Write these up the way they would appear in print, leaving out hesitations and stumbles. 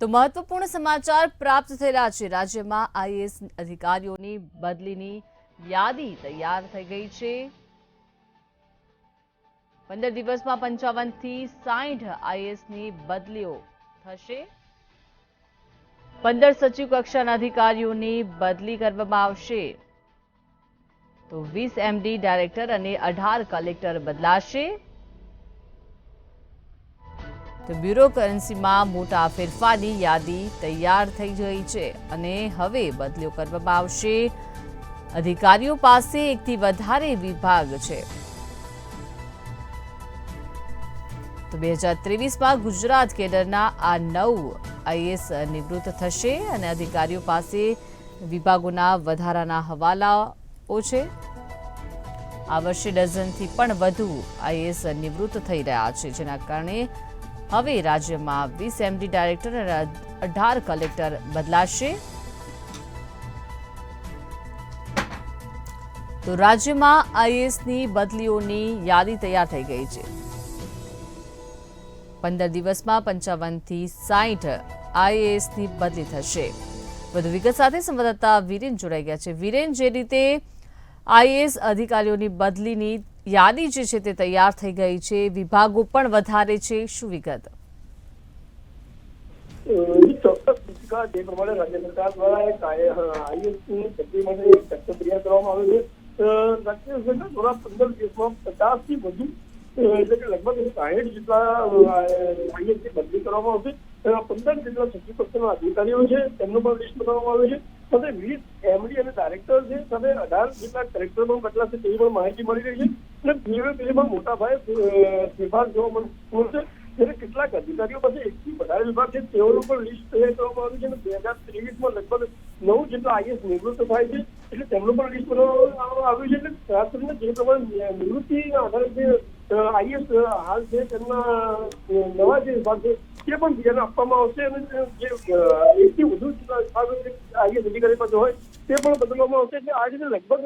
તો મહત્વપૂર્ણ સમાચાર પ્રાપ્ત થયેલા છે। રાજ્યમાં આઈએએસ અધિકારીઓની બદલીની યાદી તૈયાર થઈ ગઈ છે। 15 દિવસમાં 55 થી 60 આઈએએસની બદલીઓ થશે। 15 સચિવ કક્ષાના અધિકારીઓની બદલી કરવામાં આવશે। તો 20 એમડી ડાયરેક્ટર અને 18 કલેક્ટર બદલાશે। તો બ્યુરોક્રન્સીમાં મોટા ફેરફારની યાદી તૈયાર થઈ ગઈ છે અને હવે બદલીઓ કરવામાં આવશે। અધિકારીઓ પાસે એકથી વધારે વિભાગ છે। તો 2023માં ગુજરાત કેડરના આ 9 આઈએએસ નિવૃત્ત થશે અને અધિકારીઓ પાસે વિભાગોના વધારાના હવાલાઓ છે। આ વર્ષે ડઝનથી પણ વધુ આઈએએસ નિવૃત્ત થઈ રહ્યા છે, જેના કારણે હવે રાજ્યમાં 20 એમડી ડાયરેક્ટર અને 18 કલેક્ટર બદલાશે। તો રાજ્યમાં આઈએએસની બદલીઓની યાદી તૈયાર થઈ ગઈ છે। 15 દિવસમાં 55 થી 60 આઈએએસની બદલી થશે। વધુ વિગત સાથે સંવાદદાતા વીરેન જોડાઈ ગયા છે। વીરેન, જે રીતે આઈએએસ અધિકારીઓની બદલીની યાદી જે છે તે તૈયાર થઈ ગઈ છે, વિભાગો પણ વધારે છે, શું વિગત? ચોક્કસ જે પ્રમાણે રાજ્ય સરકાર દ્વારા એક આઈએએસની બદલી માટે એક ચર્ચા તૈયાર કરવામાં આવે છે। રાજ્ય સરકાર દ્વારા 15 દિવસમાં 50 થી વધુ એટલે કે લગભગ 60 જેટલા આઈએએસની બદલી કરવામાં આવશે। 15 જેટલા સચિવ કક્ષાના અધિકારીઓ છે તેમનું પણ લિસ્ટ બનાવવામાં આવે છે। સાથે 20 એમડી અને ડાયરેક્ટર છે, સાથે 18 જેટલા કલેક્ટર પણ બદલાશે તેવી પણ માહિતી મળી રહી છે અને બ્યુરોક્રેસીમાં મોટા પાયે ફેરફાર જોવા મળશે। જ્યારે કેટલાક અધિકારીઓ પાસે એકથી વધારે વિભાગ છે તેઓનું પણ લિસ્ટ તૈયાર કરવામાં આવ્યું છે અને 2023માં લગભગ 9 જેટલા આઈએએસ નિવૃત્ત થાય છે, એટલે તેમનું પણ લિસ્ટ બનાવવામાં આવ્યું છે। એટલે ખાસ કરીને જે પ્રમાણે નિવૃત્તિના આધારે જે આઈએએસ હાલ છે તેમના નવા જે વિભાગ છે તે પણ બીજાને આપવામાં આવશે અને જે એકથી વધુ વિભાગો આઈએએસ અધિકારી પાસે હોય તે પણ બદલવામાં આવશે। એટલે આ રીતે લગભગ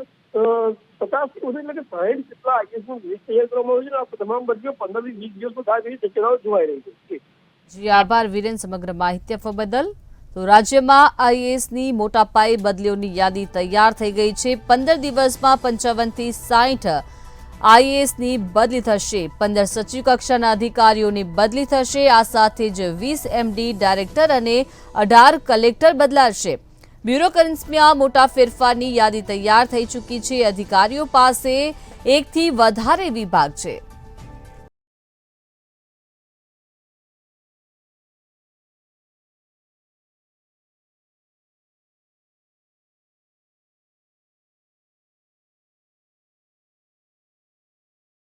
50 થી વધુ એટલે કે 60 જેટલા આઈએએસનું લિસ્ટ તૈયાર કરવામાં આવ્યું છે અને આ તમામ બદલીઓ 15 થી 20 દિવસમાં થાય તેવી શક્યતાઓ જોવાઈ રહી છે। જી આભાર વીરેન, સમગ્ર માહિતી આપવા બદલ। તો રાજ્યમાં આઈએએસની મોટા પાયે બદલીઓની યાદી તૈયાર થઈ ગઈ છે। 15 દિવસમાં 55 થી 60 આઈએએસની બદલી થશે। 15 સચિવ કક્ષાના અધિકારીઓની બદલી થશે। આ સાથે જ 20 એમડી ડાયરેક્ટર અને 18 કલેક્ટર બદલાશે। બ્યુરોક્રન્સીમાં મોટા ફેરફારની યાદી તૈયાર થઈ ચૂકી છે। અધિકારીઓ પાસે એકથી વધારે વિભાગ છે।